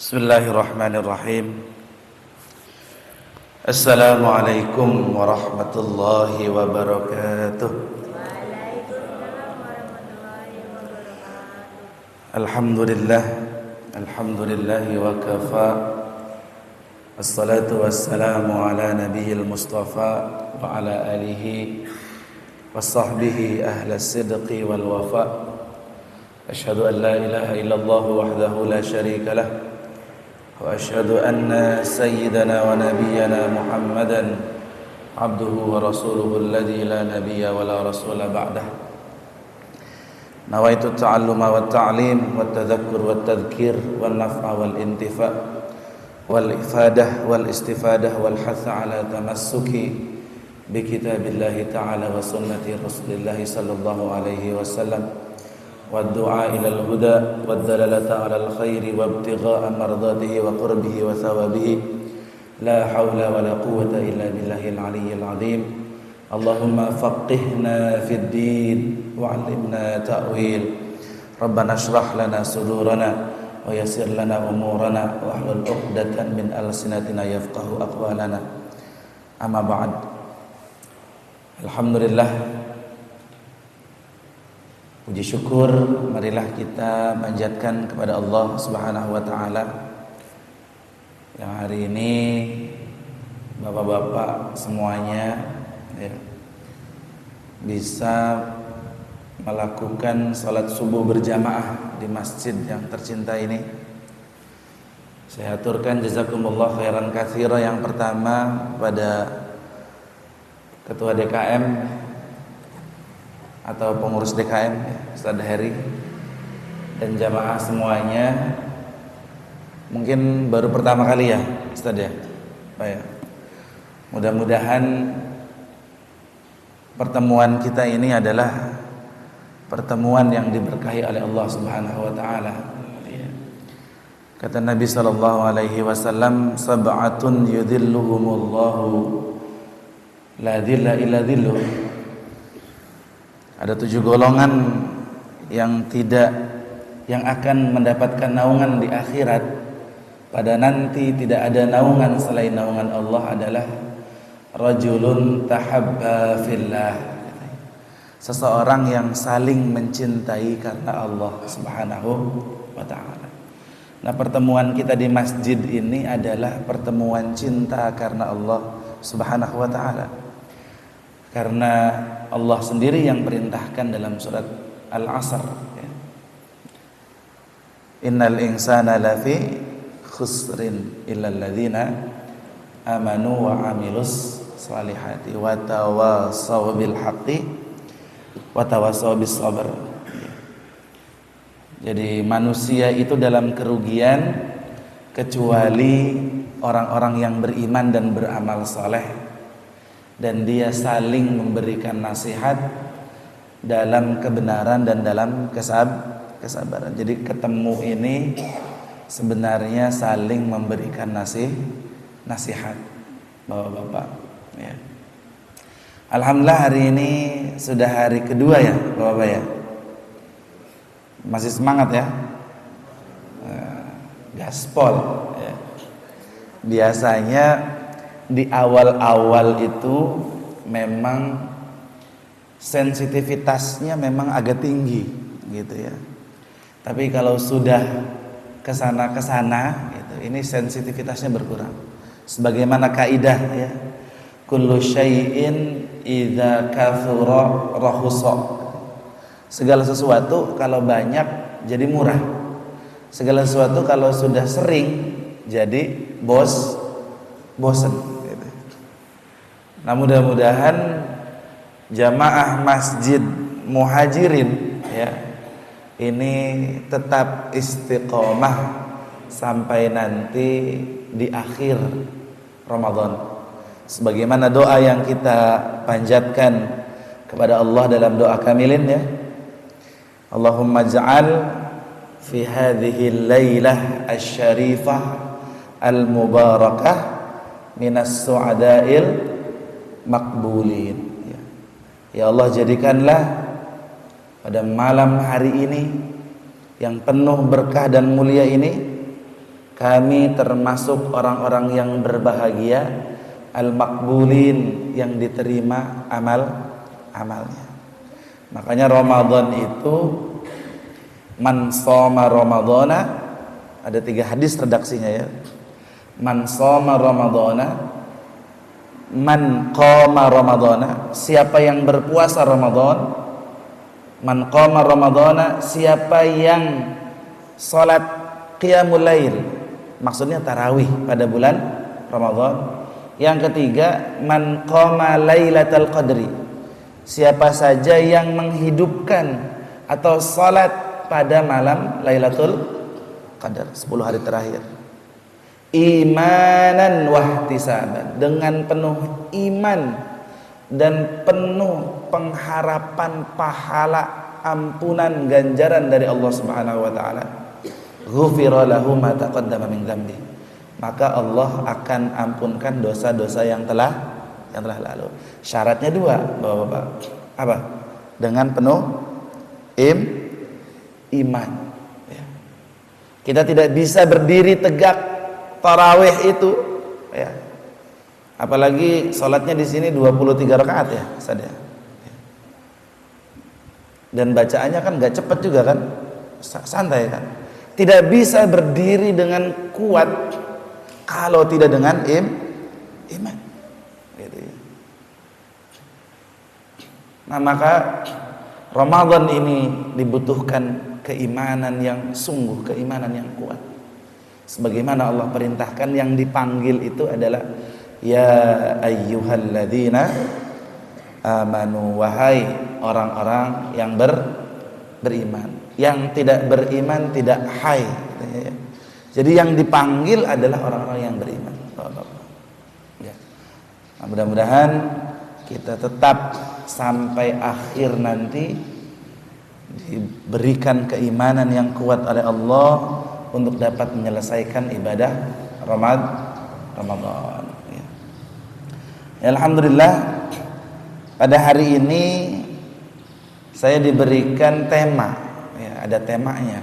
Bismillahirrahmanirrahim. Assalamualaikum warahmatullahi wabarakatuh. Waalaikumsalam warahmatullahi wabarakatuh. Alhamdulillahi wa kafa. Assalatu wassalamu ala nabiyil mustafa wa ala alihi wa sahbihi ahla sidqi wal wafa. Ashhadu an la ilaha illallah wahdahu la syarika lah. وأشهد أن سيدنا ونبينا محمدا عبده ورسوله الذي لا نبي ولا رسول بعده نويت التعلم والتعليم والتذكر والتذكير والنفع والانتفاع والإفادة والاستفادة والحث على تمسك بكتاب الله تعالى وسنة رسول الله صلى الله عليه وسلم والدعاء إلى الهدى والدلالة على الخير وابتغاء مرضاته وقربه وثوابه لا حول ولا قوة إلا بالله العلي العظيم اللهم فقهنا في الدين وعلمنا تأويل ربنا اشرح لنا صدورنا ويسر لنا أمورنا واحلل عقدة من ألسنتنا يفقه أقوالنا أما بعد Alhamdulillah. Puji syukur, marilah kita manjatkan kepada Allah Subhanahu wa taala yang hari ini bapak-bapak semuanya ya, bisa melakukan salat subuh berjamaah di masjid yang tercinta ini. Saya aturkan jazakumullah khairan katsira yang pertama pada Ketua DKM atau pengurus DKM Ustaz Heri dan jamaah semuanya. Mungkin baru pertama kali ya Ustaz ya. Mudah-mudahan pertemuan kita ini adalah pertemuan yang diberkahi oleh Allah Subhanahu wa taala. Kata Nabi sallallahu alaihi wasallam, sab'atun yudhilluhumullahu la dhilla illa dhilluh. Ada 7 golongan yang akan mendapatkan naungan di akhirat. Pada nanti tidak ada naungan selain naungan Allah adalah rajulun tahabba fillah. Seseorang yang saling mencintai karena Allah Subhanahu wa taala. Nah, pertemuan kita di masjid ini adalah pertemuan cinta karena Allah Subhanahu wa taala. Karena Allah sendiri yang perintahkan dalam surat Al-Asr ya. Innal insana lafi khusrin illal ladzina amanu wa amilus salihati wa tawassaw bil haqqi wa tawassaw bis sabr. Jadi manusia itu dalam kerugian kecuali orang-orang yang beriman dan beramal saleh, dan dia saling memberikan nasihat dalam kebenaran dan dalam kesabaran. Jadi ketemu ini sebenarnya saling memberikan nasihat bapak-bapak ya. Alhamdulillah hari ini sudah hari kedua ya bapak-bapak ya. Masih semangat ya, gaspol ya. Biasanya di awal-awal itu memang sensitivitasnya memang agak tinggi gitu ya. Tapi kalau sudah kesana gitu, ini sensitivitasnya berkurang. Sebagaimana kaidah ya, kullu syai'in idza kathura rahusa. Segala sesuatu kalau banyak jadi murah. Segala sesuatu kalau sudah sering jadi bosan. Nah, mudah-mudahan jamaah masjid muhajirin ya ini tetap istiqomah sampai nanti di akhir Ramadan. Sebagaimana doa yang kita panjatkan kepada Allah dalam doa kamilin ya. Allahumma ja'al fi hadhihi al-lailah asy-syarifah al-mubarakah minas su'ada'il makbulin ya Allah, jadikanlah pada malam hari ini yang penuh berkah dan mulia ini kami termasuk orang-orang yang berbahagia, al-maqbulin, yang diterima amalnya. Makanya Ramadan itu man shoma ramadhana, ada 3 hadis redaksinya ya. Man shoma ramadhana, man qama ramadhana, siapa yang berpuasa Ramadan. Man qama ramadhana, siapa yang salat qiyamul lail, maksudnya tarawih pada bulan Ramadan. Yang ketiga, man qama lailatul qadri, siapa saja yang menghidupkan atau salat pada malam Lailatul Qadar, 10 hari terakhir, imanan wahtisaban, dengan penuh iman dan penuh pengharapan pahala ampunan ganjaran dari Allah Subhanahu wa taala, ghufira lahu ma taqaddama min dzambi, maka Allah akan ampunkan dosa-dosa yang telah lalu. Syaratnya 2, Bapak-bapak. Apa? Dengan penuh iman. Ya. Kita tidak bisa berdiri tegak tarawih itu, ya. Apalagi sholatnya di sini 23 rakaat ya, sadar. Dan bacaannya kan gak cepat juga kan, santai kan. Tidak bisa berdiri dengan kuat kalau tidak dengan iman. Gitu ya. Nah maka Ramadan ini dibutuhkan keimanan yang sungguh, keimanan yang kuat. Sebagaimana Allah perintahkan, yang dipanggil itu adalah ya ayyuhalladzina amanu, wahai orang-orang yang beriman. Yang tidak beriman tidak hai. Jadi yang dipanggil adalah orang-orang yang beriman. Ya. Nah, mudah-mudahan kita tetap sampai akhir nanti diberikan keimanan yang kuat oleh Allah untuk dapat menyelesaikan ibadah Ramadan. Ya. Alhamdulillah, pada hari ini saya diberikan tema, ya, ada temanya,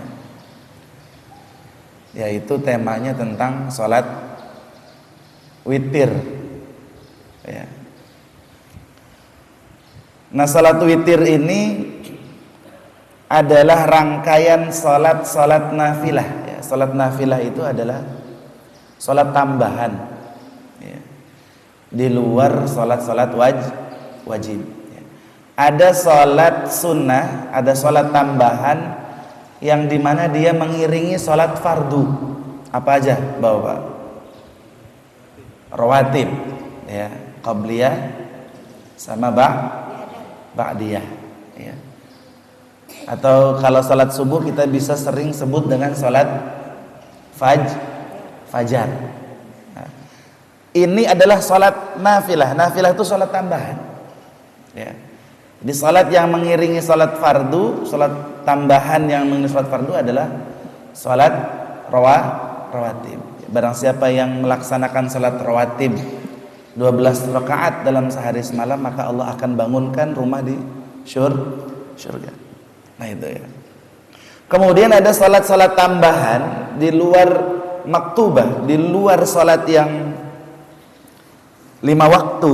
yaitu temanya tentang sholat witir. Ya. Nah, sholat witir ini adalah rangkaian sholat nafilah. Ya, sholat nafilah itu adalah sholat tambahan, ya, di luar sholat wajib. Ya. Ada sholat sunnah, ada sholat tambahan yang dimana dia mengiringi sholat fardu. Apa aja, Bapak? Rawatib, ya, qabliyah sama ba'diyah, ya. Atau kalau sholat subuh kita bisa sering sebut dengan sholat fajar. Nah, ini adalah sholat nafilah. Nafilah itu sholat tambahan, ya. Jadi sholat yang mengiringi sholat fardu, sholat tambahan yang mengiringi sholat fardu adalah sholat rawatib. Barang siapa yang melaksanakan sholat rawatib 12 rakaat dalam sehari semalam, maka Allah akan bangunkan rumah di surga. Nah itu ya. Kemudian ada salat-salat tambahan di luar maktubah, di luar salat yang 5 waktu,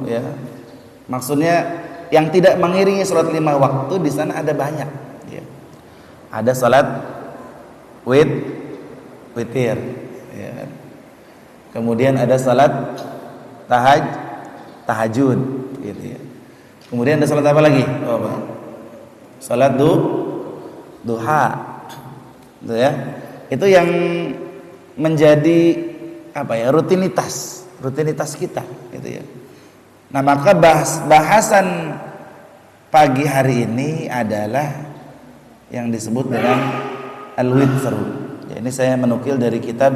ya. Maksudnya yang tidak mengiringi salat 5 waktu, di sana ada banyak, ya. Ada salat witir, ya. Kemudian ada salat tahajud, gitu ya. Kemudian ada salat apa lagi? Salat duha, gitu ya. Itu yang menjadi apa ya, rutinitas kita, gitu ya. Nah maka bahasan pagi hari ini adalah yang disebut dengan al-witr. Ya, ini saya menukil dari kitab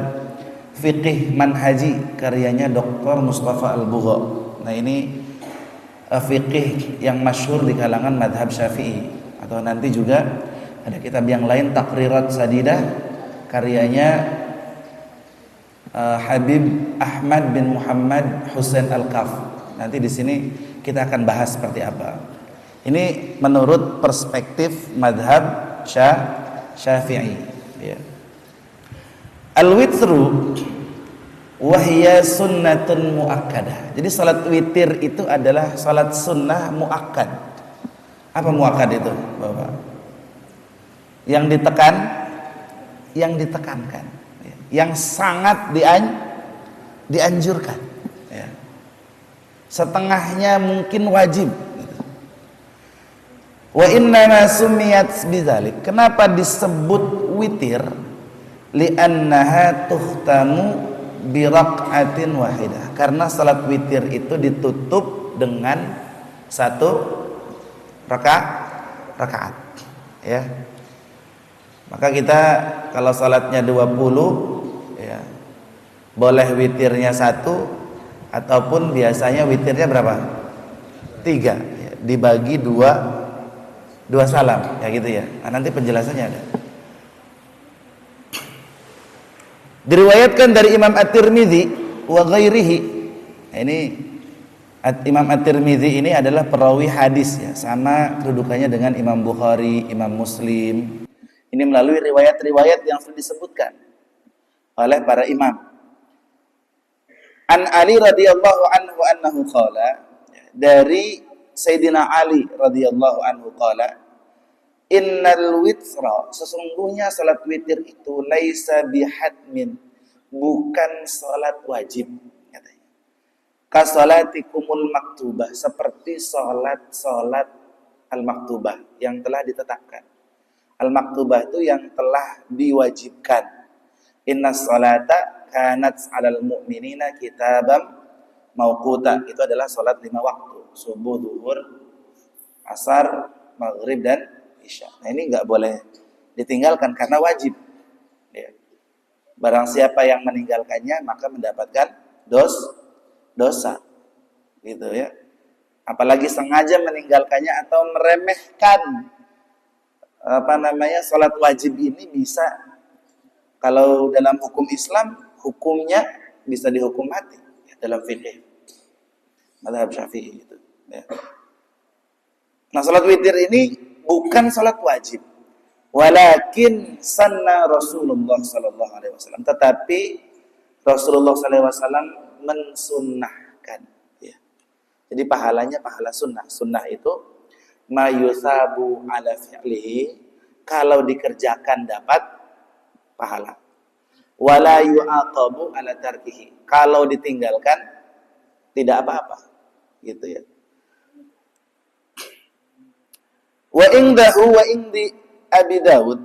Fiqih Manhaji karyanya Dr. Mustafa Al-Bugha. Nah ini fiqih yang masyhur di kalangan madhab Syafi'i. Atau nanti juga ada kitab yang lain, Taqrirat Sadidah karyanya Habib Ahmad bin Muhammad Husain Al-Kaf. Nanti di sini kita akan bahas seperti apa. Ini menurut perspektif madhab Syafi'i, ya. Al-witru wahya sunnatun muakkadah. Jadi salat witir itu adalah salat sunnah muakkad. Apa muakkad itu, Bapak? Yang ditekankan, yang sangat dianjurkan. Ya. Setengahnya mungkin wajib. Wa inna sumiyat bidzalik. Kenapa disebut witir? Li'annaha tuhtamu biraq'atin wahidah. Karena salat witir itu ditutup dengan satu rakaat. Ya. Maka kita kalau salatnya 20 ya, boleh witirnya 1 ataupun biasanya witirnya berapa? 3 ya, dibagi 2 salam ya gitu ya. Nah, nanti penjelasannya ada. Diriwayatkan dari Imam At-Tirmidzi wa ghairihi. Nah, ini Imam At-Tirmidzi ini adalah perawi hadis ya, sama kedudukannya dengan Imam Bukhari, Imam Muslim. Ini melalui riwayat-riwayat yang sudah disebutkan oleh para imam. An Ali radhiyallahu anhu annahu qala, dari Sayyidina Ali radhiyallahu anhu qala, innal witra, sesungguhnya salat witir itu laisa bihadmin, bukan salat wajib katanya. Ka salatikumul maktubah, seperti salat al-maktubah yang telah ditetapkan. Al-maktubah itu yang telah diwajibkan. Inna salata kanat 'alal mu'minina kitabam mauquta. Itu adalah salat 5 waktu, subuh, zuhur, asar, maghrib dan isya. Nah, ini enggak boleh ditinggalkan karena wajib. Ya. Barang siapa yang meninggalkannya maka mendapatkan dosa. Gitu ya. Apalagi sengaja meninggalkannya atau meremehkan salat wajib ini bisa, kalau dalam hukum Islam hukumnya bisa dihukum mati ya, dalam fikih mazhab Syafi'i itu ya. Nah, salat witir ini bukan salat wajib, walakin sanna Rasulullah sallallahu alaihi wasallam, tetapi Rasulullah sallallahu alaihi wasallam mensunnahkan ya. Jadi pahalanya pahala sunnah. Sunnah itu ma yusabu ala fi'lihi, kalau dikerjakan dapat pahala. Wala yu'aqabu ala tarkihi, kalau ditinggalkan tidak apa-apa. Gitu ya. Wa indahu wa indi Abi Dawud.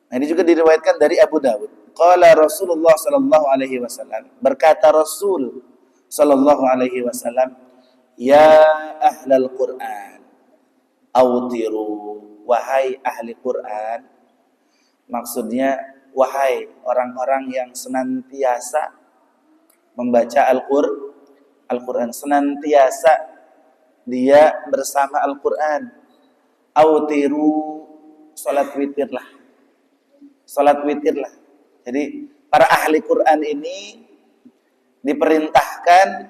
Nah, ini juga diriwayatkan dari Abu Dawud. Qala Rasulullah sallallahu alaihi wasallam, berkata Rasul sallallahu alaihi wasallam, ya ahlal Qur'an autiru, wahai ahli Quran, maksudnya wahai orang-orang yang senantiasa membaca Al-Quran, senantiasa dia bersama Al-Quran. Autiru, salat witirlah. Jadi para ahli Quran ini diperintahkan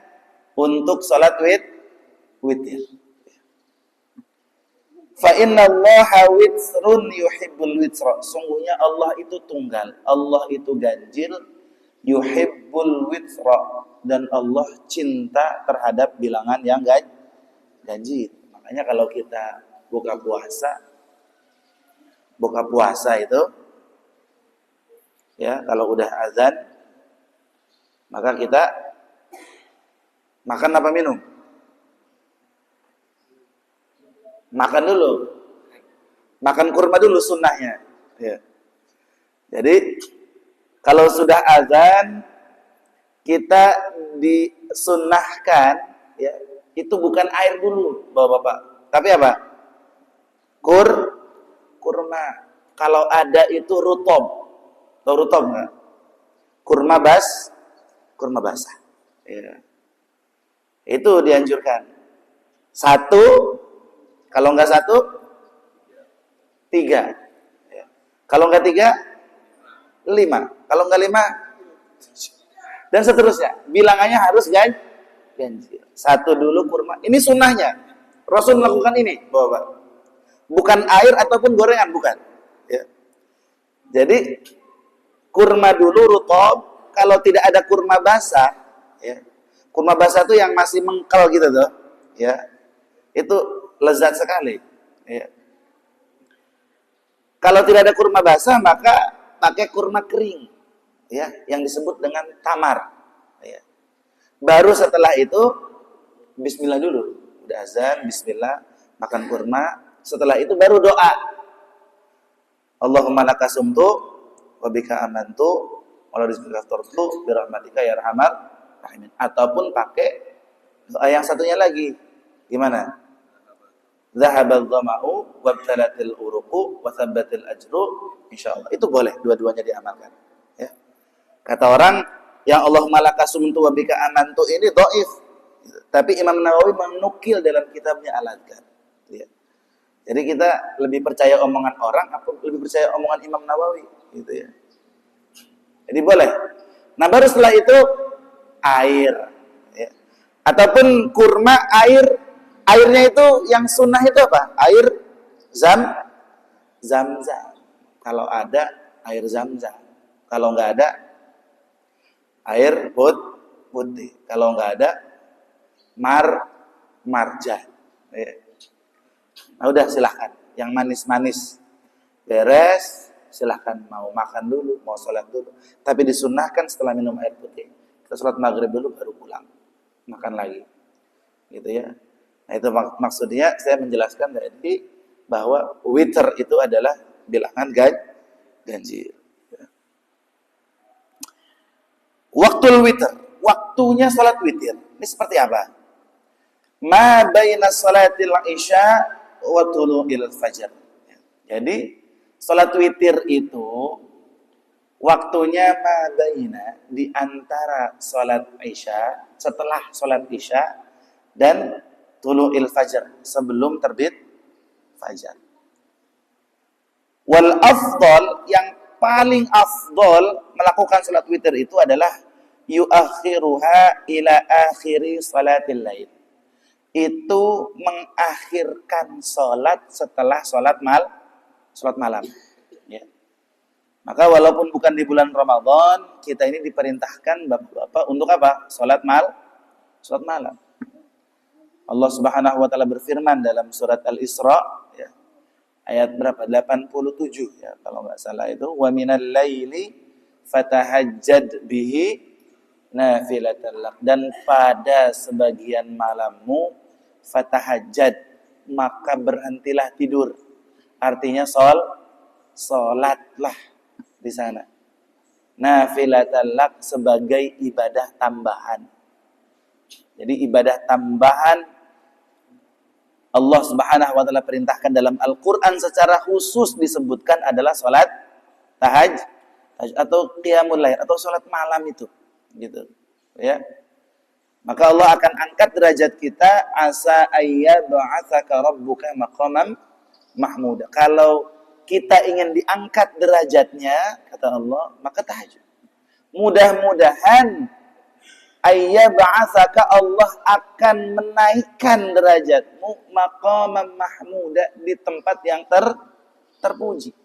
untuk salat witir. Fa inna Allaha witrun yuhibbul witra. Sungguhnya Allah itu tunggal, Allah itu ganjil, yuhibbul witra, dan Allah cinta terhadap bilangan yang ganjil. Makanya kalau kita buka puasa itu ya, kalau udah azan maka kita makan apa minum? Makan dulu. Makan kurma dulu sunnahnya. Ya. Jadi kalau sudah azan kita disunnahkan ya, itu bukan air dulu, Bapak-bapak. Tapi apa? Kurma. Kalau ada itu rutob. Tahu rutob enggak? Kurma basah. Ya. Itu dianjurkan. 1, kalau enggak 1, 3. Ya. Kalau enggak 3, 5. Kalau enggak 5, dan seterusnya. Bilangannya harus ganjil. 1 dulu kurma. Ini sunnahnya. Rasul melakukan ini, Bapak. Bukan air ataupun gorengan, bukan. Ya. Jadi kurma dulu rutob. Kalau tidak ada kurma basah, ya. Kurma basah itu yang masih mengkel gitu tuh, ya. Itu lezat sekali, ya. Kalau tidak ada kurma basah, maka pakai kurma kering, ya, yang disebut dengan tamar, ya. Baru setelah itu bismillah dulu. Udah azan, bismillah, makan kurma. Setelah itu baru doa. Allahumma laka sumtu wa bika amantu wa la rizqika aftartu bi rahmatika ya arhamar rahimin. Ataupun pakai doa yang satunya lagi. Gimana? Zahabal dhama'u wabtalatil uruqu wa thabbatil ajru insyaallah. Itu boleh dua-duanya diamalkan, ya. Kata orang yang Allahumma laka sumtu wa bika amantu ini dhaif. Tapi Imam Nawawi menukil dalam kitabnya Al-Adhkar, ya. Jadi kita lebih percaya omongan orang atau lebih percaya omongan Imam Nawawi, gitu ya. Jadi boleh. Nah, baru setelah itu air, ya. Ataupun kurma airnya itu yang sunnah itu apa? Air zam-zam. Kalau ada air zam-zam. Kalau nggak ada air putih. Kalau nggak ada marjan. Ya. Nah, udah silahkan. Yang manis-manis beres, silahkan. Mau makan dulu, mau sholat dulu. Tapi disunnahkan setelah minum air putih. Kita sholat maghrib dulu baru pulang. Makan lagi. Gitu ya. Nah, itu maksudnya saya menjelaskan tadi bahwa witr itu adalah bilangan ganjil. Ya. Waktul witr. Waktunya sholat witir. Ini seperti apa? Ma baina salatil isya wa tulu'il fajar. Jadi salat witir itu waktunya ma baina di antara salat isya, setelah salat isya dan tulu'il fajar, sebelum terbit fajar. Wal afdal, yang paling afdal melakukan salat witir itu adalah yuakhiruha ila akhiri salatil lail. Itu mengakhirkan sholat setelah sholat malam. Ya. Maka walaupun bukan di bulan Ramadan, kita ini diperintahkan bapak-bapak untuk apa? Sholat malam. Allah Subhanahu wa taala berfirman dalam surat Al-Isra, ya, ayat berapa? 87 ya kalau nggak salah itu. Wa minal laili fatahajjad bihi nafilatan lak, dan pada sebagian malammu fatahajjad, maka berhentilah tidur. Artinya salatlah di sana. Nafilatan lak, sebagai ibadah tambahan. Jadi ibadah tambahan Allah Subhanahu wa taala perintahkan dalam Al-Qur'an secara khusus disebutkan adalah salat tahajud atau qiyamul lail atau salat malam itu. Gitu, ya. Maka Allah akan angkat derajat kita, asa ayyab'atsaka rabbuka maqaman mahmuda. Kalau kita ingin diangkat derajatnya, kata Allah, maka tahajud. Mudah-mudahan ayyab'atsaka, Allah akan menaikkan derajatmu maqaman mahmuda, di tempat yang terpuji.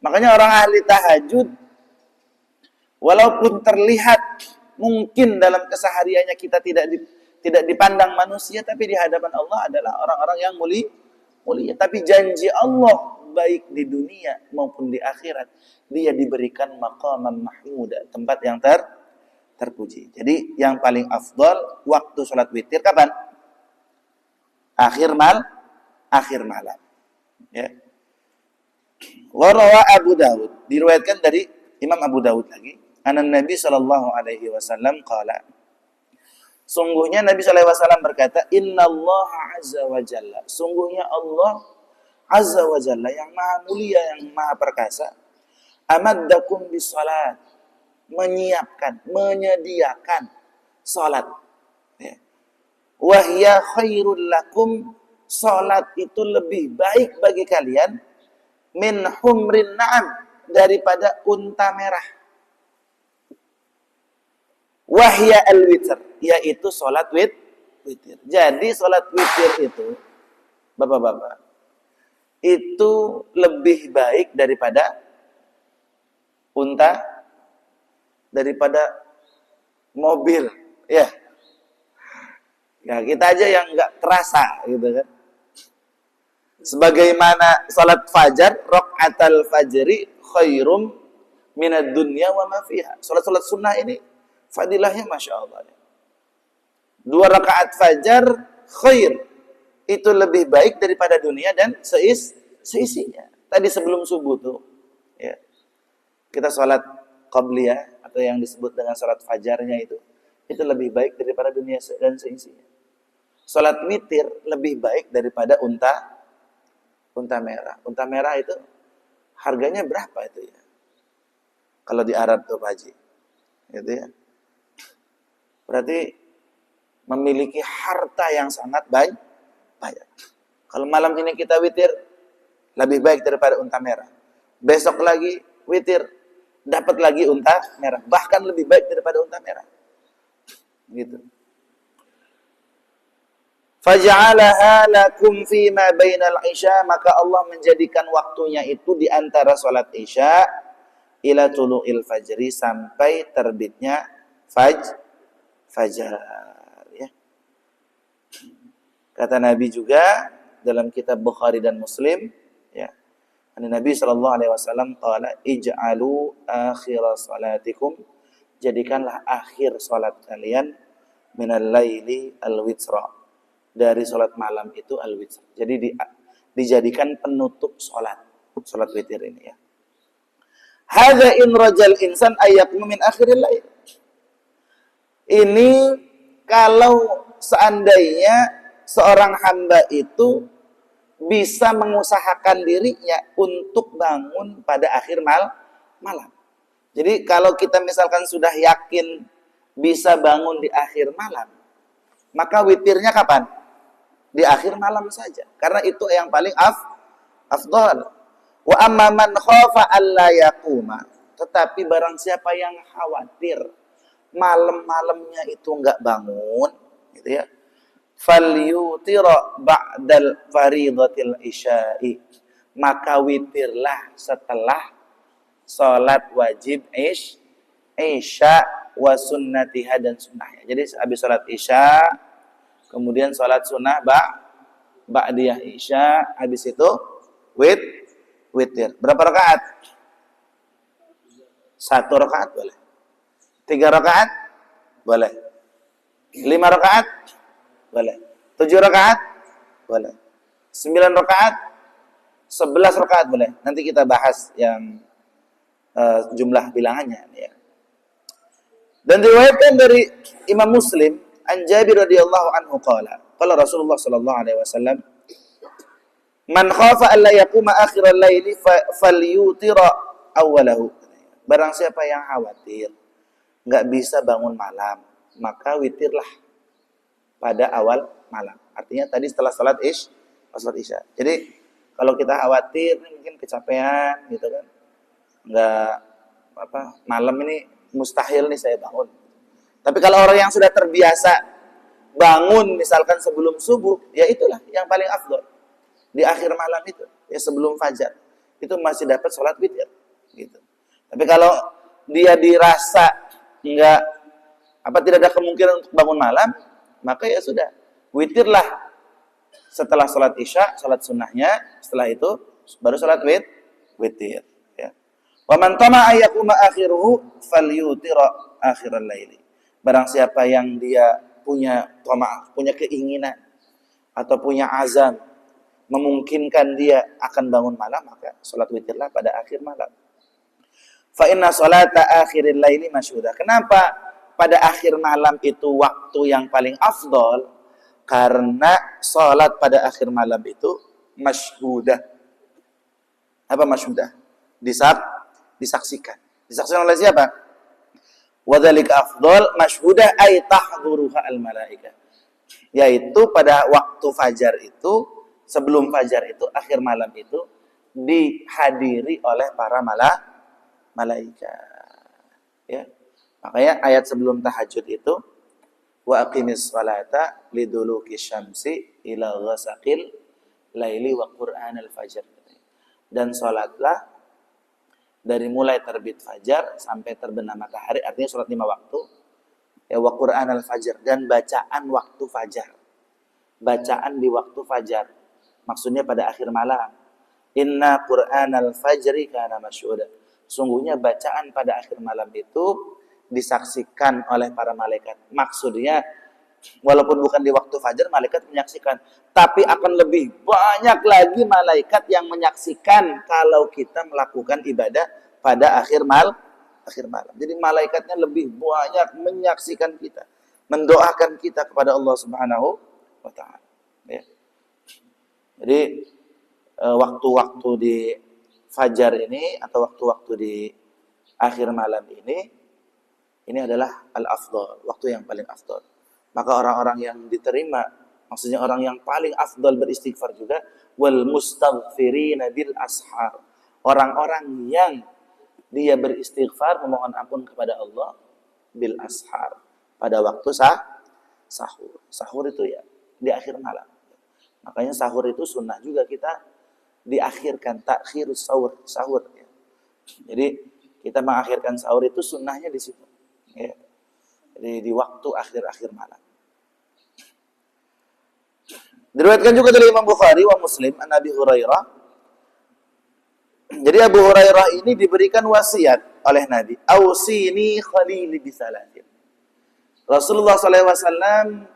Makanya orang ahli tahajud, walaupun terlihat mungkin dalam kesehariannya kita tidak dipandang manusia, tapi di hadapan Allah adalah orang-orang yang mulia. Tapi janji Allah baik di dunia maupun di akhirat, dia diberikan maqaman mahmuda, tempat yang terpuji. Jadi yang paling afdal waktu sholat witir kapan? Akhir malam. Ya. Wa rawa Abu Dawud, diriwayatkan dari Imam Abu Dawud lagi. Anan Nabi sallallahu alaihi wasallam qala, sungguhnya Nabi sallallahu alaihi wasallam berkata, innallaha azza wa jalla, sungguhnya Allah azza wa jalla yang maha mulia, yang maha perkasa, amaddakum bis salat, menyediakan salat, ya. Wa hiya khairul lakum, salat itu lebih baik bagi kalian, min humrin na'am, daripada unta merah. Wahya al-witr, yaitu salat witir. Jadi salat witir itu, bapak-bapak, itu lebih baik daripada unta daripada mobil, ya. Ya, kita aja yang nggak terasa gitu kan. Sebagaimana salat fajar, raqatal fajri khairum minad dunya wa ma fiha. Salat-salat sunnah ini fadilahnya Masya Allah. 2 rakaat fajar khair, itu lebih baik daripada dunia dan seisinya. Tadi sebelum subuh tuh, ya, kita salat qabliyah atau yang disebut dengan salat fajarnya itu lebih baik daripada dunia dan seisinya. Salat witir lebih baik daripada unta merah. Unta merah itu harganya berapa itu ya? Kalau di Arab tuh Pak Haji, gitu ya. Berarti memiliki harta yang sangat banyak. Kalau malam ini kita witir, lebih baik daripada unta merah. Besok lagi witir, dapat lagi unta merah. Bahkan lebih baik daripada unta merah. Gitu. Faja'alaha lakum fima bainal isya, maka Allah menjadikan waktunya itu di antara salat isya ila tulu'il fajri, sampai terbitnya fajar, ya. Kata Nabi juga dalam kitab Bukhari dan Muslim, ya. Nabi sallallahu alaihi wasallam qala ij'alu akhir salatikum, jadikanlah akhir salat kalian minal laili al-witra, dari salat malam itu al-witr. Jadi dijadikan penutup salat witir ini, ya. Hadza in rajal insan ayyakum min akhiril lail. Ini kalau seandainya seorang hamba itu bisa mengusahakan dirinya untuk bangun pada akhir malam. Jadi kalau kita misalkan sudah yakin bisa bangun di akhir malam, maka witirnya kapan? Di akhir malam saja. Karena itu yang paling afdal. Wa amma man khafa alla yaquma, tetapi barang siapa yang khawatir malam-malamnya itu enggak bangun, gitu ya. Falyutira ba'dal faridatil isya'i, maka witirlah setelah salat wajib isya wa sunnatiha, dan sunnahnya. Jadi habis salat isya, kemudian salat sunnah ba'diyah isya, habis itu witir. Berapa rakaat? 1 rakaat boleh. 3 rakaat boleh. 5 rakaat boleh. 7 rakaat boleh. 9 rakaat, 11 rakaat boleh. Nanti kita bahas yang jumlah bilangannya, ya. Dan diriwayatkan dari Imam Muslim, an Jabir radhiyallahu anhu qala Rasulullah sallallahu alaihi wasallam, man khafa alla yaquma akhiral laili falyutira awwalahu. Barang siapa yang khawatir enggak bisa bangun malam, maka witirlah pada awal malam. Artinya tadi setelah salat isya. Jadi kalau kita khawatir mungkin kecapean gitu kan, enggak malam ini mustahil nih saya bangun. Tapi kalau orang yang sudah terbiasa bangun misalkan sebelum subuh, ya itulah yang paling afdal. Di akhir malam itu, ya sebelum fajar, itu masih dapat sholat witir, gitu. Tapi kalau dia dirasa tidak ada kemungkinan untuk bangun malam, maka ya sudah, witirlah setelah sholat isya, sholat sunnahnya, setelah itu baru sholat witir. Ya. Wa man tama'a yaquma akhiruhu falyutira akhiral laili. Barang siapa yang dia punya keinginan atau punya azam, memungkinkan dia akan bangun malam, maka sholat witirlah pada akhir malam. Fa inna sholata akhiril laili masyhudah. Kenapa pada akhir malam itu waktu yang paling afdol? Karena sholat pada akhir malam itu masyhudah. Apa masyhudah? Disaksikan. Disaksikan oleh siapa? Wa dzalika afdal masyhudah ay tahdhuruha al malaikah. Yaitu pada waktu fajar itu, sebelum fajar itu, akhir malam itu dihadiri oleh para malaikat. Ya. Makanya ayat sebelum tahajud itu, wa aqimis salata liduluki syamsi ila ghasaqil laili wa qur'anal fajr. Dan salatlah dari mulai terbit fajar sampai terbenam matahari, artinya sholat 5 waktu. Ya, wa Qur'an al-fajr, dan bacaan waktu fajar. Bacaan di waktu fajar. Maksudnya pada akhir malam. Inna Qur'an al-fajri kana masyhuda. Sungguhnya bacaan pada akhir malam itu disaksikan oleh para malaikat. Maksudnya walaupun bukan di waktu fajar malaikat menyaksikan, tapi akan lebih banyak lagi malaikat yang menyaksikan kalau kita melakukan ibadah pada akhir malam. Jadi malaikatnya lebih banyak menyaksikan kita, mendoakan kita kepada Allah Subhanahu wa taala. Ya. Jadi waktu-waktu di fajar ini atau waktu-waktu di akhir malam ini adalah al-afdal, waktu yang paling afdal. Maka orang-orang yang diterima, maksudnya orang yang paling afdal beristighfar juga, wal mustaghfirina bil ashar. Orang-orang yang dia beristighfar memohon ampun kepada Allah bil ashar, pada waktu sahur. Sahur itu ya di akhir malam. Makanya sahur itu sunnah juga kita diakhirkan, takhirus sahur ya. Jadi kita mengakhirkan sahur itu sunnahnya di situ. Ya. Jadi di waktu akhir-akhir malam. Diriwayatkan juga dari Imam Bukhari wa Muslim an Abi Hurairah. Jadi Abu Hurairah ini diberikan wasiat oleh Nabi, "Ausini khalili bisalatin." Rasulullah SAW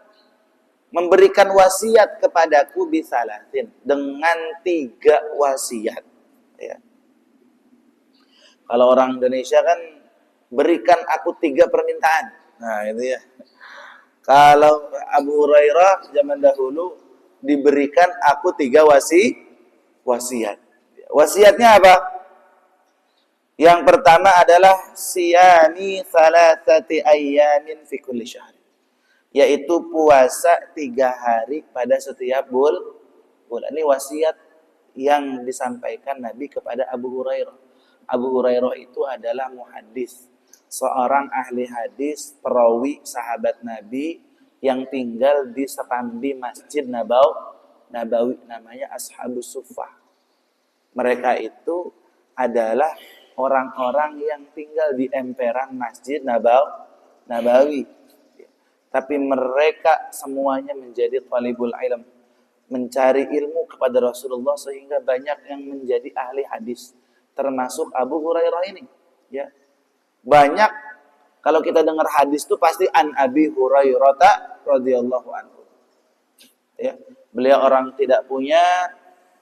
memberikan wasiat kepadaku bisalatin, dengan 3 wasiat. Ya. Kalau orang Indonesia kan berikan aku 3 permintaan. Nah, itu ya. Kalau Abu Hurairah zaman dahulu diberikan aku 3 wasiat. Wasiatnya apa? Yang pertama adalah siyami salasati ayyamin fi kulli syahr. Yaitu puasa 3 hari pada setiap bulan. Ini wasiat yang disampaikan Nabi kepada Abu Hurairah. Abu Hurairah itu adalah muhaddis, seorang ahli hadis, perawi sahabat Nabi yang tinggal di serambi Masjid Nabawi, namanya Ashabus Suffah. Mereka itu adalah orang-orang yang tinggal di emperan Masjid Nabawi. Tapi mereka semuanya menjadi talibul ilm, mencari ilmu kepada Rasulullah, sehingga banyak yang menjadi ahli hadis, termasuk Abu Hurairah ini. Ya. Banyak kalau kita dengar hadis itu pasti an Abi Hurairah radhiyallahu anhu. Ya, beliau orang tidak punya,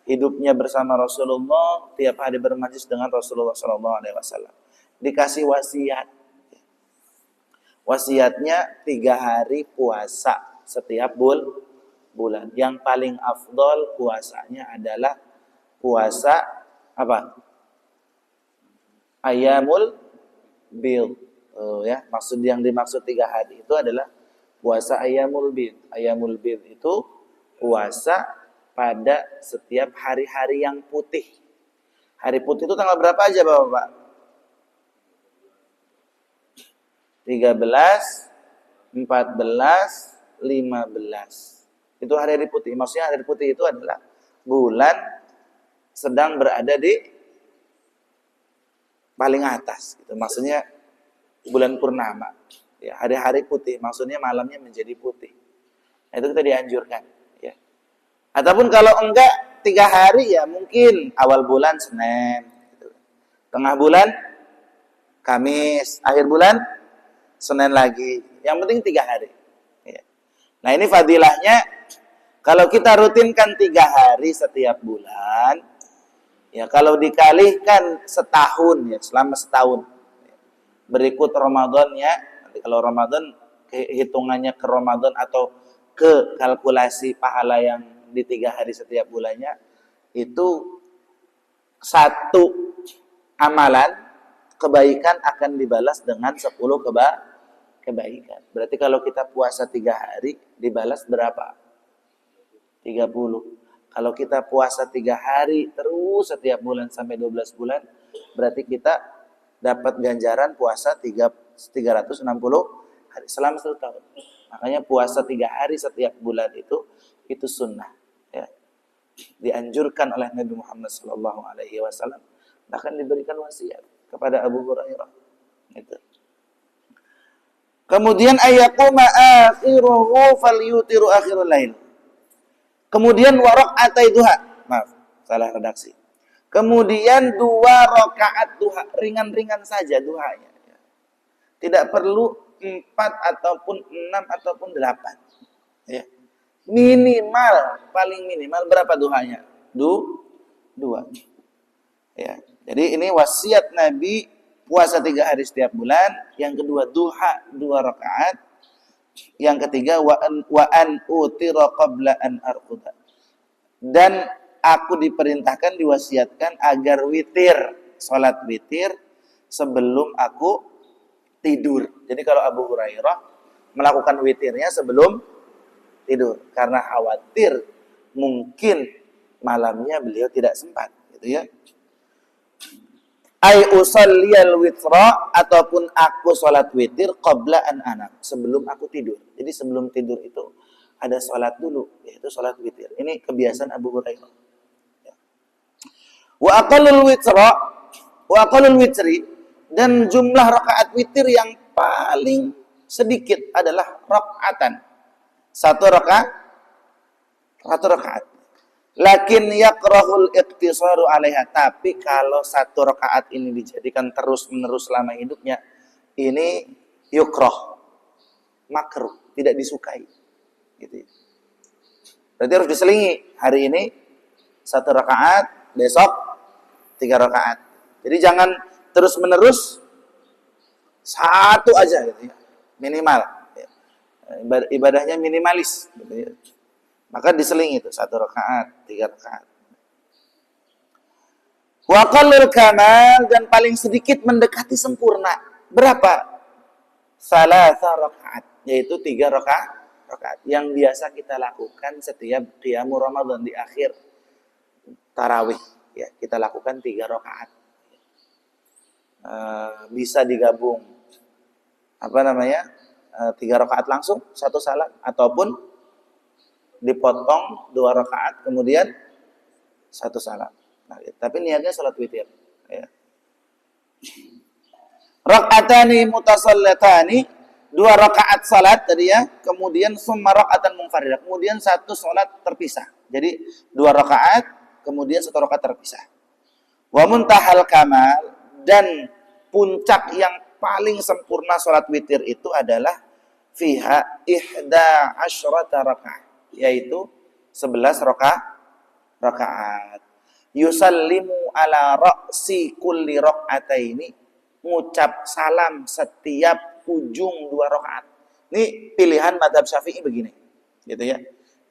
hidupnya bersama Rasulullah, tiap hari bermajlis dengan Rasulullah SAW. Dikasih wasiat. Wasiatnya 3 hari puasa setiap bulan. Yang paling afdol puasanya adalah puasa apa? Ayyamul bid. Ya, yang dimaksud 3 hari itu adalah puasa Ayyamul bid. Ayyamul bid itu puasa pada setiap hari-hari yang putih. Hari putih itu tanggal berapa aja Bapak? 13, 14, 15. Itu hari-hari putih. Maksudnya hari putih itu adalah bulan sedang berada di paling atas. Gitu. Maksudnya bulan purnama. Ya, hari-hari putih. Maksudnya malamnya menjadi putih. Nah, itu kita dianjurkan. Ya. Ataupun kalau enggak 3 hari ya mungkin awal bulan Senin. Gitu. Tengah bulan Kamis. Akhir bulan Senin lagi, yang penting 3 hari. Ya. Nah ini fadilahnya, kalau kita rutinkan 3 hari setiap bulan, ya kalau dikalikan setahun, ya selama setahun, ya. Berikut Ramadannya, nanti kalau Ramadan, hitungannya ke Ramadan atau ke kalkulasi pahala yang di 3 hari setiap bulannya, itu 1 amalan kebaikan akan dibalas dengan 10 kebaikan. Berarti kalau kita puasa 3 hari, dibalas berapa? 30. Kalau kita puasa 3 hari terus setiap bulan sampai 12 bulan, berarti kita dapat ganjaran puasa 360 hari selama 1 tahun. Makanya puasa 3 hari setiap bulan itu sunnah. Ya. Dianjurkan oleh Nabi Muhammad SAW. Bahkan diberikan wasiat. kepada Abu Hurairah. Itu. Kemudian ayyaquma akhiruhu falyutiru akhirul lail. Kemudian wa raka'atai duha. Maaf, salah redaksi. Kemudian 2 rakaat duha, ringan-ringan saja duhanya. Tidak perlu 4 ataupun 6 ataupun 8. Ya. Minimal, paling minimal berapa duhanya? 2. Ya. Jadi ini wasiat Nabi, puasa 3 hari setiap bulan. Yang kedua duha 2 rakaat. Yang ketiga wa an utira qabla an arquda. Dan aku diperintahkan, diwasiatkan agar witir, salat witir sebelum aku tidur. Jadi kalau Abu Hurairah melakukan witirnya sebelum tidur karena khawatir mungkin malamnya beliau tidak sempat, gitu ya. Ai usalliyal witra, ataupun aku salat witir qabla an anam, sebelum aku tidur. Jadi sebelum tidur itu ada salat dulu, yaitu salat witir. Ini kebiasaan Abu Hurairah. Ya. Wa aqallul witri, dan jumlah rakaat witir yang paling sedikit adalah rakaatan. Satu rakaat. Lakin yakrahul iqtisaru 'alaiha, tapi kalau 1 rakaat ini dijadikan terus-menerus selama hidupnya, ini yukrah, makruh, tidak disukai. Gitu. Berarti harus diselingi. Hari ini 1 rakaat, besok 3 rakaat. Jadi jangan terus-menerus 1 aja gitu ya. Minimal. Ya. Ibadahnya minimalis gitu ya. Maka diselingi itu 1 rakaat, 3 rakaat. Wa qallul kamal, dan paling sedikit mendekati sempurna. Berapa? 3 rakaat, yaitu 3 rakaat yang biasa kita lakukan setiap qiyamul Ramadan di akhir tarawih ya, kita lakukan 3 rakaat. Bisa digabung 3 rakaat langsung 1 salam, ataupun dipotong 2 rakaat kemudian 1 salam. Nah, tapi niatnya salat witir. Ya. Raka'atani mutasallatani, 2 rakaat salat tadi ya, kemudian summa raka'atan munfaridah, kemudian 1 salat terpisah. Jadi 2 rakaat, kemudian 1 rakaat terpisah. Wa muntahal kamal, dan puncak yang paling sempurna salat witir itu adalah fiha 11 rakaat, yaitu 11 rakaat. Yusallimu ala ra'si kulli rak'ataini, ngucap salam setiap ujung 2 rakaat. Ini pilihan mazhab Syafi'i begini. Gitu ya.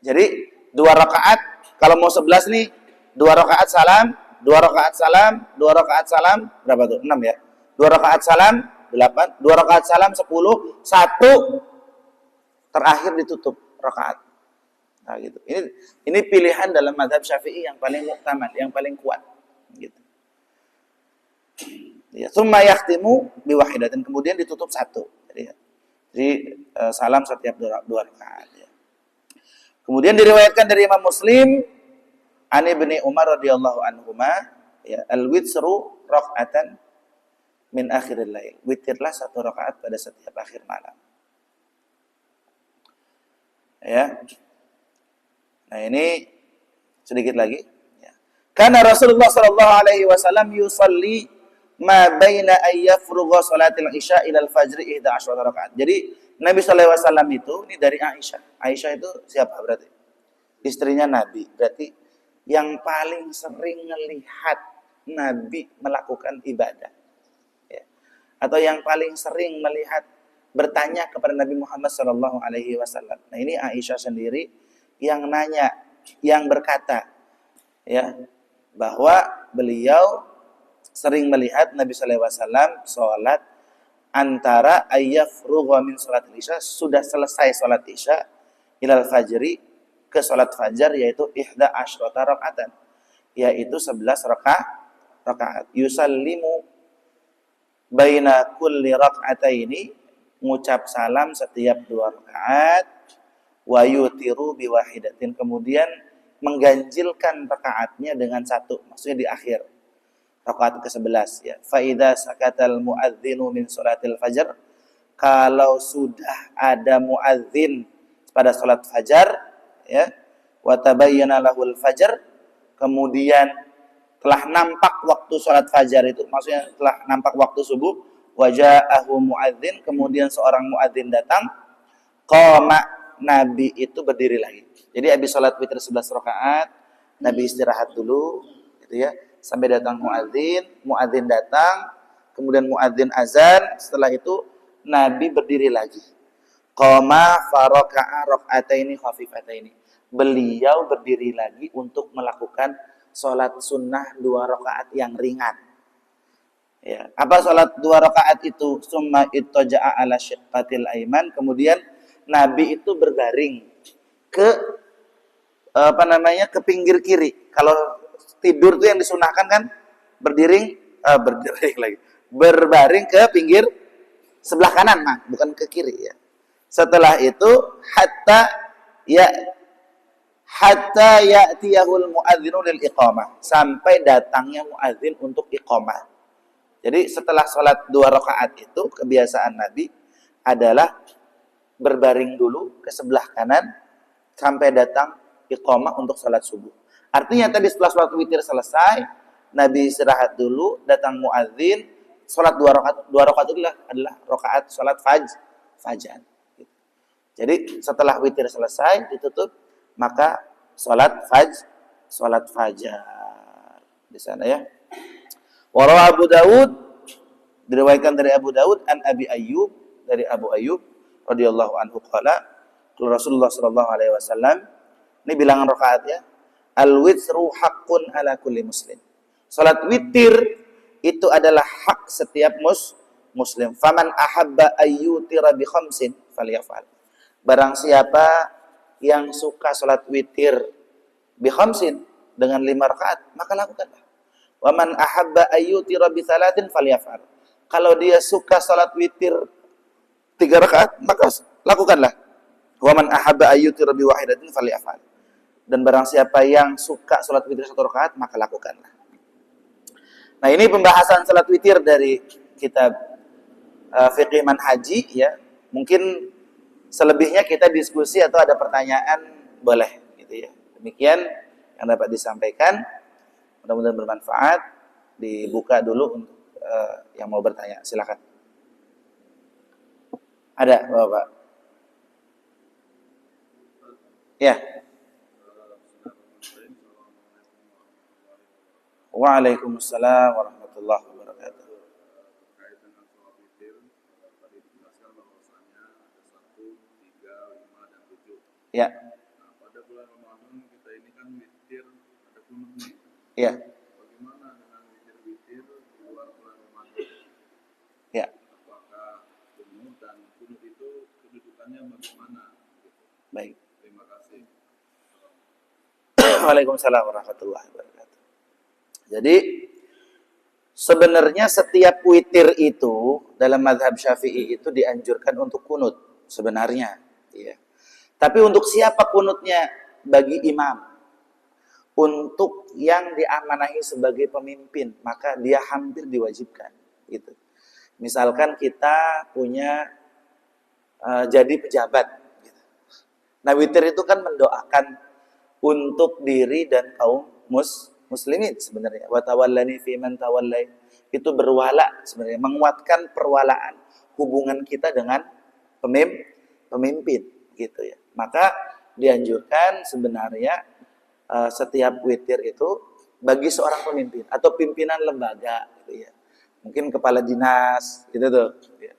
Jadi 2 rakaat, kalau mau 11 nih, 2 rakaat salam, 2 rakaat salam, 2 rakaat salam, berapa tuh? 6 ya. 2 rakaat salam 8, 2 rakaat salam 10, 1 terakhir ditutup rakaat. Nah, gitu. Ini pilihan dalam mazhab Syafi'i yang paling muktamad, yang paling kuat, gitu. Ya, tsumma yakhtimu biwahidatin, kemudian ditutup 1. Jadi salam setiap 2 rakaat ya. Kemudian diriwayatkan dari Imam Muslim an Ibnu Umar radhiyallahu anhuma, ya, al-witru raka'atan min akhiril lail. Witirlah 1 rakaat pada setiap akhir malam. Ya. Nah, ini sedikit lagi ya. Karena Rasulullah sallallahu alaihi wasallam yusalli ma baina ayyafrugha salatil isya ila al-fajr 11 rakaat. Jadi Nabi sallallahu alaihi wasallam itu, ini dari Aisyah. Aisyah itu siapa berarti? Istrinya Nabi. Berarti yang paling sering melihat Nabi melakukan ibadah. Ya. Atau yang paling sering melihat, bertanya kepada Nabi Muhammad sallallahu alaihi wasallam. Nah, ini Aisyah sendiri yang nanya, yang berkata ya, bahwa beliau sering melihat Nabi sallallahu alaihi wasallam salat antara ayyafrugha min salatil isya, sudah selesai salat isya, ilal fajri, ke salat fajar, yaitu 11 rakaatan, yaitu 11 rakaat. Yusallimu baina kulli rak'ataini, ngucap salam setiap 2 rakaat, wa yutiru biwahidatin, kemudian mengganjilkan rakaatnya dengan 1, maksudnya di akhir. rakaat ke-11 ya. Fa idza sakatal muadzinu min salatil fajr, kalau sudah ada muadzin pada salat fajar ya, wa tabayyana lahul fajr, kemudian telah nampak waktu salat fajar itu, maksudnya telah nampak waktu subuh, waja'ahu muadzin, kemudian seorang muadzin datang, qama, Nabi itu berdiri lagi. Jadi habis salat witir 11 rakaat, Nabi istirahat dulu gitu ya, sampai datang muadzin datang, kemudian muadzin azan, setelah itu Nabi berdiri lagi. Qama faraka'a rak'ataini khafifataini. Beliau berdiri lagi untuk melakukan salat sunnah 2 rakaat yang ringan. Ya, apa salat 2 rakaat itu? Summa ittaja'a ala syiqqatil aiman, kemudian Nabi itu berbaring ke ke pinggir kiri. Kalau tidur tuh yang disunahkan kan berbaring ke pinggir sebelah kanan, bukan ke kiri ya. Setelah itu hatta ya'tiyahul muadzinu lil iqamah, sampai datangnya muadzin untuk iqamah. Jadi setelah sholat 2 rakaat itu kebiasaan Nabi adalah berbaring dulu ke sebelah kanan sampai datang iqamah untuk sholat subuh. Artinya tadi setelah sholat witir selesai, Nabi istirahat dulu, datang muadzin, sholat 2 rakaat. 2 rakaat itu adalah rakaat sholat fajar. Jadi setelah witir selesai ditutup, maka sholat fajar di sana ya. Warawa Abu Dawud, diriwayatkan dari Abu Dawud an Abi Ayyub, dari Abu Ayyub radhiyallahu anhu qala, Rasulullah sallallahu alaihi wasallam, ini bilangan rakaat ya, al-witru haqqun ala kulli muslim. Salat witir itu adalah hak setiap muslim. Faman ahabba ayyutira bi khamsin falyafal. Barang siapa yang suka salat witir bi khamsin dengan 5 rakaat, maka lakukanlah. Wa man ahabba ayyutira bi salatin falyafal. Kalau dia suka salat witir 3 rakaat, maka lakukanlah. Wa man ahabba ayyutira bi wahidatin falyafal. Dan barang siapa yang suka salat witir 1 rakaat, maka lakukanlah. Nah, ini pembahasan salat witir dari kitab Fiqih Manhaji ya. Mungkin selebihnya kita diskusi atau ada pertanyaan boleh gitu ya. Demikian yang dapat disampaikan. Mudah-mudahan bermanfaat. Dibuka dulu untuk yang mau bertanya. Silakan. Ada, Bapak? Ya. Waalaikumsalam warahmatullahi wabarakatuh. Terkait dengan sholat witir, tadi dijelaskan bahwasanya ada 1, 3, 5, dan 7. Ya. Nah, pada bulan Ramadan kita ini kan witir ada kunut nih. Ya. Bagaimana dengan witir-witir di luar bulan Ramadan? Ya. Apakah kunut dan kunut itu kedudukannya bagaimana? Baik. Terima kasih. Waalaikumsalam warahmatullahi wabarakatuh. Jadi sebenarnya setiap witir itu dalam mazhab Syafi'i itu dianjurkan untuk kunut sebenarnya, ya. Tapi untuk siapa kunutnya? Bagi imam. Untuk yang diamanahi sebagai pemimpin, maka dia hampir diwajibkan, gitu. Misalkan kita punya jadi pejabat, gitu. Nah, witir itu kan mendoakan untuk diri dan kaum muslimin sebenarnya. Wa tawallani fi man tawallai. Itu berwala sebenarnya, menguatkan perwalaan hubungan kita dengan pemimpin gitu ya. Maka dianjurkan sebenarnya setiap witir itu bagi seorang pemimpin atau pimpinan lembaga gitu ya. Mungkin kepala dinas gitu tuh ya.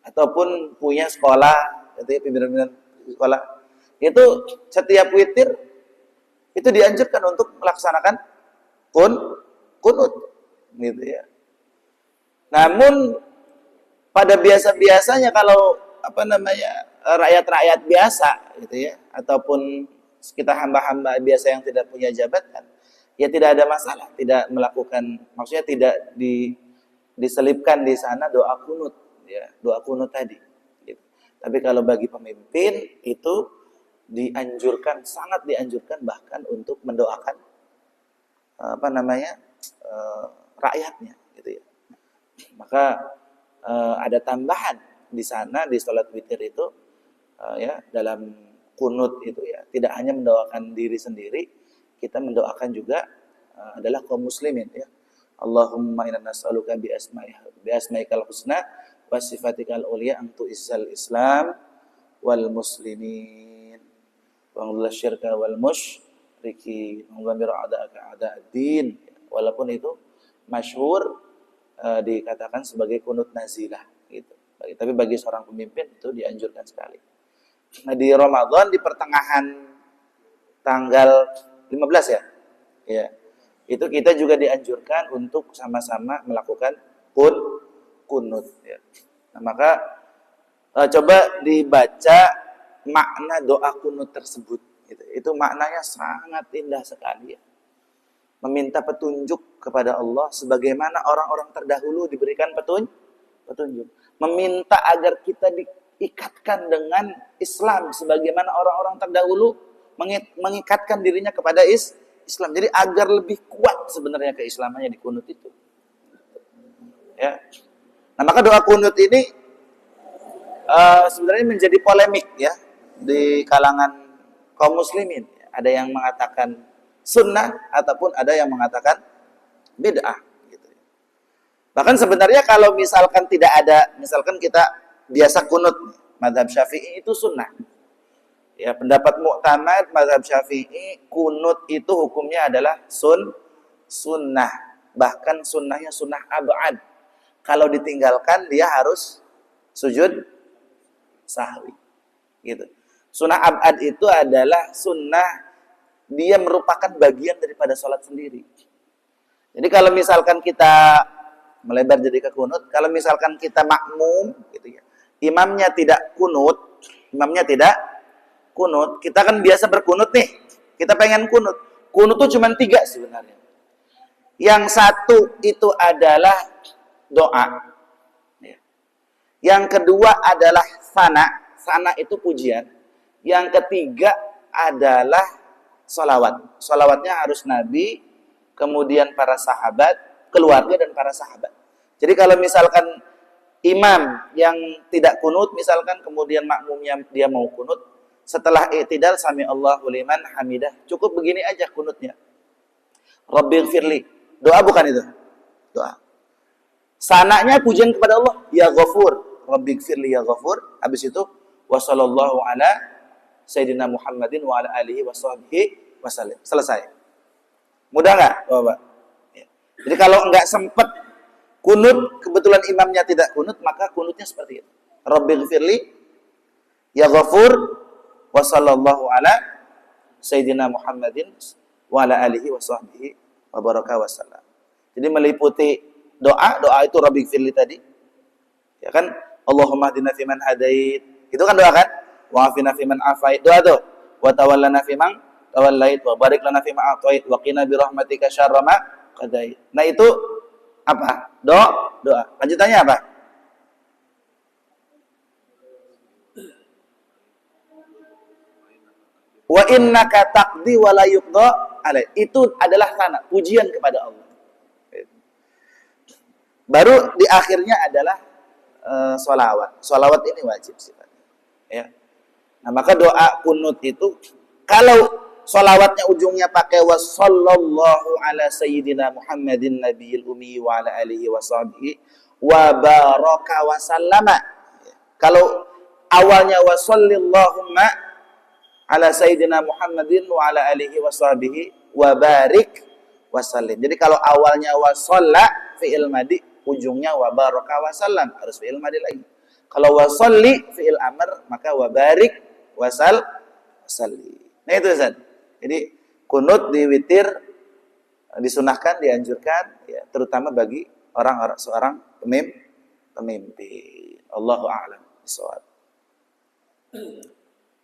Ataupun punya sekolah gitu ya, pimpinan sekolah. Itu setiap witir itu dianjurkan untuk melaksanakan kunut gitu ya. Namun pada biasanya kalau rakyat-rakyat biasa gitu ya, ataupun kita hamba-hamba biasa yang tidak punya jabatan, ya tidak ada masalah, tidak melakukan, maksudnya tidak diselipkan di sana doa kunut ya, doa kunut tadi gitu. Tapi kalau bagi pemimpin itu dianjurkan, sangat dianjurkan bahkan untuk mendoakan rakyatnya gitu ya. Maka ada tambahan di sana di salat witir itu ya dalam kunut itu ya, tidak hanya mendoakan diri sendiri, kita mendoakan juga adalah kaum muslimin ya. Allahumma inna nas'aluka bi asma'ikal husna wa sifatikal ulia an tu'izzal Islam wal muslimin wa ngullah syirka wal musyrikin wa ghamir a'da'aka a'da'ad-din. Walaupun itu masyhur dikatakan sebagai kunut nazilah gitu. Tapi bagi seorang pemimpin itu dianjurkan sekali. Nah, di Ramadan di pertengahan tanggal 15 ya. Ya. Itu kita juga dianjurkan untuk sama-sama melakukan kunut ya. Nah, maka coba dibaca makna doa kunut tersebut gitu. Itu maknanya sangat indah sekali ya. Meminta petunjuk kepada Allah sebagaimana orang-orang terdahulu diberikan petunjuk. Meminta agar kita diikatkan dengan Islam sebagaimana orang-orang terdahulu mengikatkan dirinya kepada Islam. Jadi agar lebih kuat sebenarnya keislamannya di kunut itu. Ya. Nah, maka doa kunut ini sebenarnya menjadi polemik ya di kalangan kaum muslimin. Ada yang mengatakan sunnah ataupun ada yang mengatakan bid'ah gitu. Bahkan sebenarnya kalau misalkan tidak ada, misalkan kita biasa kunut mazhab Syafi'i itu sunnah. Ya, pendapat mu'tamad mazhab Syafi'i kunut itu hukumnya adalah sunnah. Bahkan sunnahnya sunnah ab'ad. Kalau ditinggalkan dia harus sujud sahwi. Gitu. Sunnah ab'ad itu adalah sunnah dia merupakan bagian daripada sholat sendiri. Jadi kalau misalkan kita melebar jadi ke kunut, kalau misalkan kita makmum, gitu ya, imamnya tidak kunut, kita kan biasa berkunut nih, kita pengen kunut. Kunut tuh cuma 3 sebenarnya. Yang satu itu adalah doa. Yang kedua adalah sana itu pujian. Yang ketiga adalah sholawat. Sholawatnya harus Nabi, kemudian para sahabat, keluarga dan para sahabat. Jadi kalau misalkan imam yang tidak kunut, misalkan kemudian makmumnya dia mau kunut, setelah i'tidal sami Allahu liman hamidah, cukup begini aja kunutnya. Rabbighfirli. Doa bukan itu? Doa. Sananya pujian kepada Allah, ya Ghafur, Rabbighfirli ya Ghafur. Habis itu wa sallallahu ala Sayyidina Muhammadin wa ala alihi wa sahbihi wasallam. Selesai. Mudah nggak, Bapak? Ya. Jadi kalau nggak sempat kunut, kebetulan imamnya tidak kunut, maka kunutnya seperti itu. Rabbighfirli ya Ghafur wa sallallahu ala Sayyidina Muhammadin wa ala alihi wa sahbihi wa baraka wasallam. Jadi meliputi doa itu Rabbighfirli tadi. Ya kan? Allahumma hdina fiman hadait. Itu kan doa kan? Wa afina fiman afait. Doa tuh. Wa tawallana fiman tawallait wa barik lana fima a'tait wa qina bi rahmatika syarra ma qadait. Nah, itu apa? Doa. Lanjutannya apa? Wa innaka taqdi wa la yuqda alaik. Itu adalah sana, pujian kepada Allah. Baru di akhirnya adalah sholawat. Sholawat ini wajib sifatnya. Ya. Nah, maka doa kunut itu kalau sholawatnya ujungnya pakai wassallallahu ala sayyidina Muhammadin nabiyil ummi wa ala alihi wa sahbihi wa baraka wa sallama. Kalau awalnya wasallillahumma ala sayyidina Muhammadin wa ala alihi wa sahbihi wa barik wa sallim. Jadi kalau awalnya wasalla fi'il madi, ujungnya wa baraka wa sallam, harus fi'il madi lagi. Kalau wasalli fi'il amr, maka wa barik wasalli. Nah itu Ustaz. Jadi kunut di witir disunahkan, dianjurkan ya, terutama bagi seorang pemimpin. Allahu a'lam bishawab.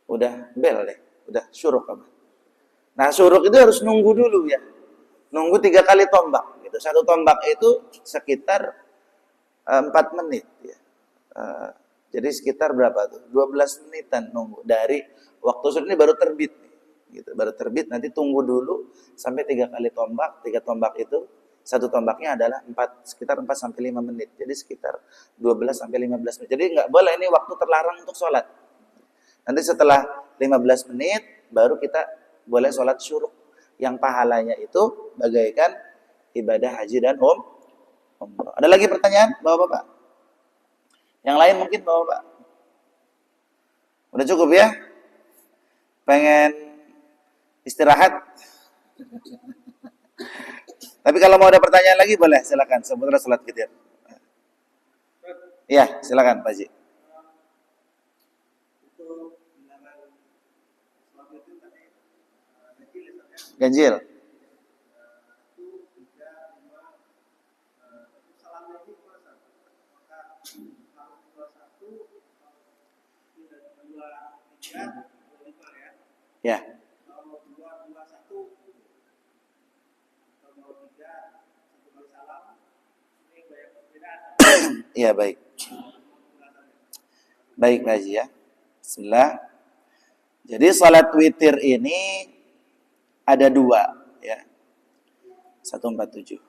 Udah bel deh, udah syuruk apa? Nah, syuruk itu harus nunggu dulu ya. Nunggu 3 kali tombak gitu. 1 tombak itu sekitar 4 menit ya. Jadi sekitar berapa tuh? 12 menitan nunggu dari waktu syuruk ini baru terbit gitu. Baru terbit, nanti tunggu dulu sampai 3 kali tombak. 3 tombak itu Satu tombaknya adalah sekitar 4 sampai 5 menit. Jadi sekitar 12 sampai 15 menit. Jadi nggak boleh, ini waktu terlarang untuk sholat. Nanti setelah 15 menit baru kita boleh sholat syuruk. Yang pahalanya itu bagaikan ibadah haji dan umrah. Ada lagi pertanyaan, Bapak-bapak? Yang lain mungkin, Bapak-bapak? Udah cukup ya? Pengen istirahat? Tapi kalau mau ada pertanyaan lagi boleh, silakan seputar salat witir. Iya, silakan Pak Haji. Ganjil. Ya. Iya, baik. Baik Pak Haji ya. Bismillah. Jadi salat witir ini ada 2 ya. 147.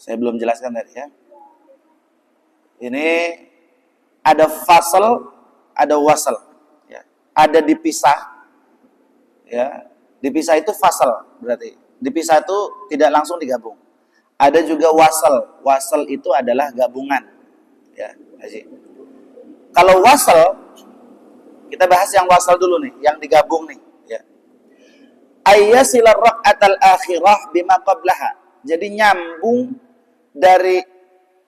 Saya belum jelaskan tadi ya. Ini ada fasal, ada wasal ya. Ada dipisah ya. Dipisah itu fasal berarti. Dipisah itu tidak langsung digabung. Ada juga wasal. Wasal itu adalah gabungan. Ya, Haji. Kalau wasal, kita bahas yang wasal dulu nih, yang digabung nih, ya. Ayyasilar rak'atal akhirah bima qablaha. Jadi nyambung dari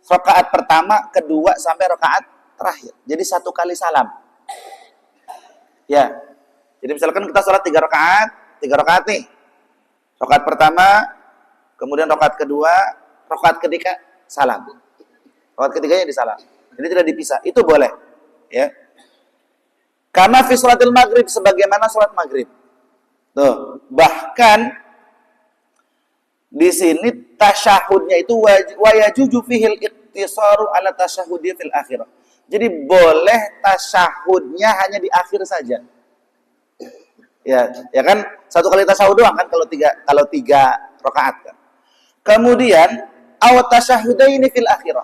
rakaat pertama, kedua sampai rakaat terakhir. Jadi 1 kali salam. Ya. Jadi misalkan kita sholat 3 rakaat nih. Rakaat pertama, kemudian rakaat kedua, rakaat ketiga salam. Rakaat ketiganya disalam. Jadi tidak dipisah. Itu boleh, ya. Karena fi sholatil maghrib, sebagaimana sholat maghrib. Tuh, bahkan di sini tasyahudnya itu wa yajuju fihil iktisaru ala tasyahudi fil akhirah. Jadi boleh tasyahudnya hanya di akhir saja. Ya kan 1 kali tasyahud doang kan kalau 3 rakaat kan. Kemudian awat tasyahudaini fil akhirah,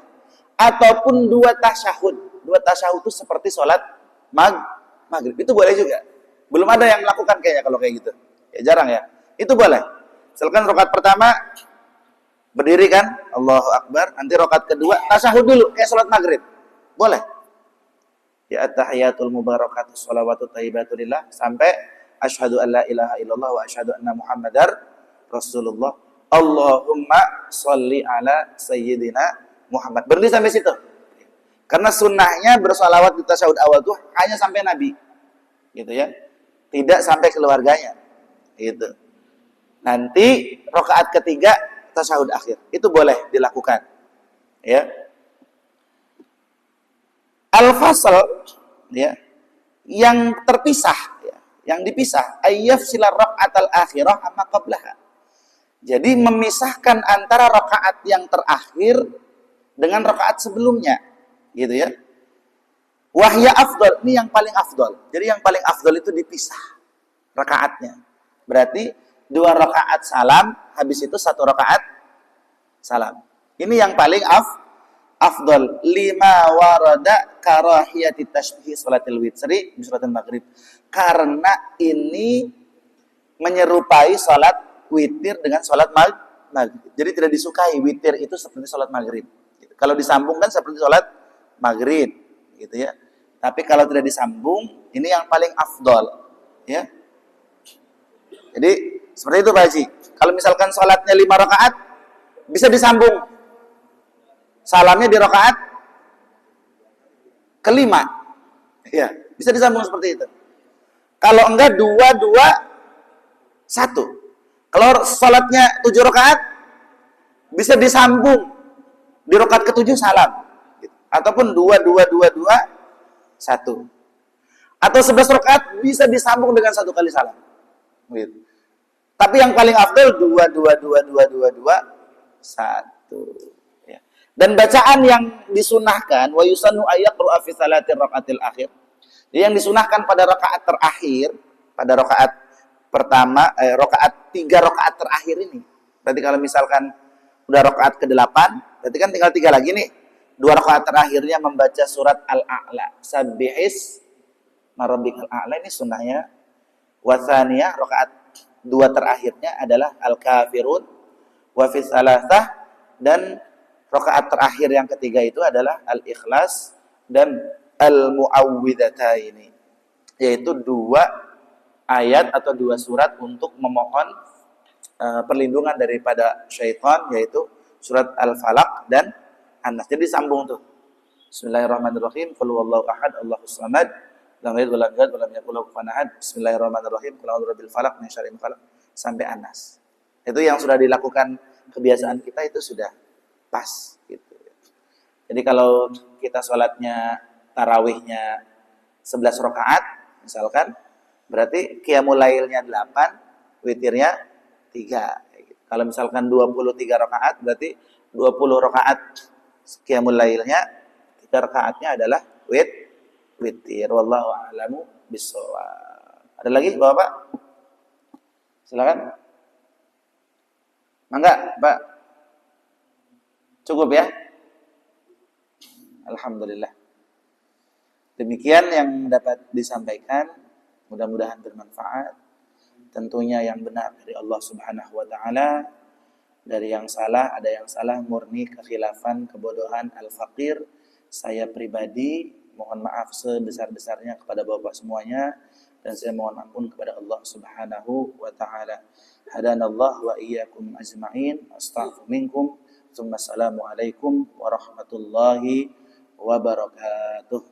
ataupun 2 tasyahud. 2 tasyahud itu seperti sholat maghrib. Itu boleh juga. Belum ada yang melakukan kayaknya kalau kayak gitu. Ya jarang ya. Itu boleh. Misalkan rakaat pertama berdiri kan, Allahu Akbar. Nanti rakaat kedua tasyahud dulu kayak sholat maghrib. Boleh. Ya at-tahiyatul mubarakatus shalawatut thayyibatulillah sampai asyhadu an la ilaha illallah wa asyhadu anna muhammadar rasulullah. Allahumma sholli ala sayyidina Muhammad. Berhenti sampai situ. Karena sunnahnya bersolawat di tasyahud awal itu hanya sampai Nabi. Gitu ya. Tidak sampai keluarganya. Gitu. Nanti rakaat ketiga tasyahud akhir. Itu boleh dilakukan. Ya. Al-fasal ya, yang terpisah ya, yang dipisah ayyafsilar rak'atal akhirah amma qablaha. Jadi memisahkan antara rakaat yang terakhir dengan rakaat sebelumnya, gitu ya. Wahya afdal, ini yang paling afdal. Jadi yang paling afdal itu dipisah rakaatnya. Berarti 2 rakaat salam, habis itu 1 rakaat salam. Ini yang paling afdal. 5 warada karahiyati tashbih salatil witri bi salatil maghrib. Karena ini menyerupai salat witir dengan sholat maghrib. Jadi tidak disukai witir itu seperti sholat maghrib. Kalau disambungkan seperti sholat maghrib, gitu ya. Tapi kalau tidak disambung, ini yang paling afdol, ya. Jadi seperti itu Pak Haji. Kalau misalkan sholatnya 5 rakaat, bisa disambung. Salamnya di rakaat kelima, ya. Bisa disambung seperti itu. Kalau enggak 2, 1. Kalau sholatnya 7 rakaat, bisa disambung di rakaat ke-7 salam. Ataupun 2, 1. Atau 11 rakaat bisa disambung dengan 1 kali salam. Gitu. Tapi yang paling afdal 2, 1. Ya. Dan bacaan yang disunahkan, wa yusannu ayyaqra'a fi salatir rakaatil akhir. Yang disunahkan pada rakaat terakhir, pada rakaat pertama, rakaat 3 rakaat terakhir ini, Berarti kalau misalkan udah rakaat ke-8, berarti kan tinggal 3 lagi nih. 2 rakaat terakhirnya membaca surat Al-A'la. Sabbihis marabbikal a'la, ini sunnahnya. Wasaniyah, rakaat 2 terakhirnya adalah Al-Kafirun. Wa fi salasah, dan rakaat terakhir yang ketiga itu adalah Al-Ikhlas dan Al-Mu'awwidhataini. Yaitu 2 ayat atau 2 surat untuk memohon perlindungan daripada syaitan, yaitu surat Al-Falaq dan An-Nas. Jadi sambung tuh. Bismillahirrahmanirrahim. Qul huwallahu ahad, Allahus samad, lam yalid walam yulad walam yakul lahu kufuwan ahad. Bismillahirrahmanirrahim. Qul a'udzu birabbil falaq min syarri ma khalaq sampai An-Nas. Itu yang sudah dilakukan kebiasaan kita, itu sudah pas gitu. Jadi kalau kita sholatnya tarawihnya 11 rakaat misalkan, berarti qiyamul lailnya 8, witirnya 3. Kalau misalkan 23 rakaat, berarti 20 rakaat qiyamul lailnya, 3 rakaatnya adalah witir. Wallahu a'lamu bissawab. Ada lagi Bapak? Silakan. Mangga, Pak. Cukup ya? Alhamdulillah. Demikian yang dapat disampaikan, mudah-mudahan bermanfaat. Tentunya yang benar dari Allah Subhanahu wa taala, dari yang salah, ada yang salah murni kekhilafan, kebodohan, al-faqir. Saya pribadi mohon maaf sebesar-besarnya kepada Bapak semuanya, dan saya mohon ampun kepada Allah Subhanahu wa taala. Hadanallahu wa iyyakum ajma'in. Astaghfiru minkum. Assalamualaikum warahmatullahi wabarakatuh.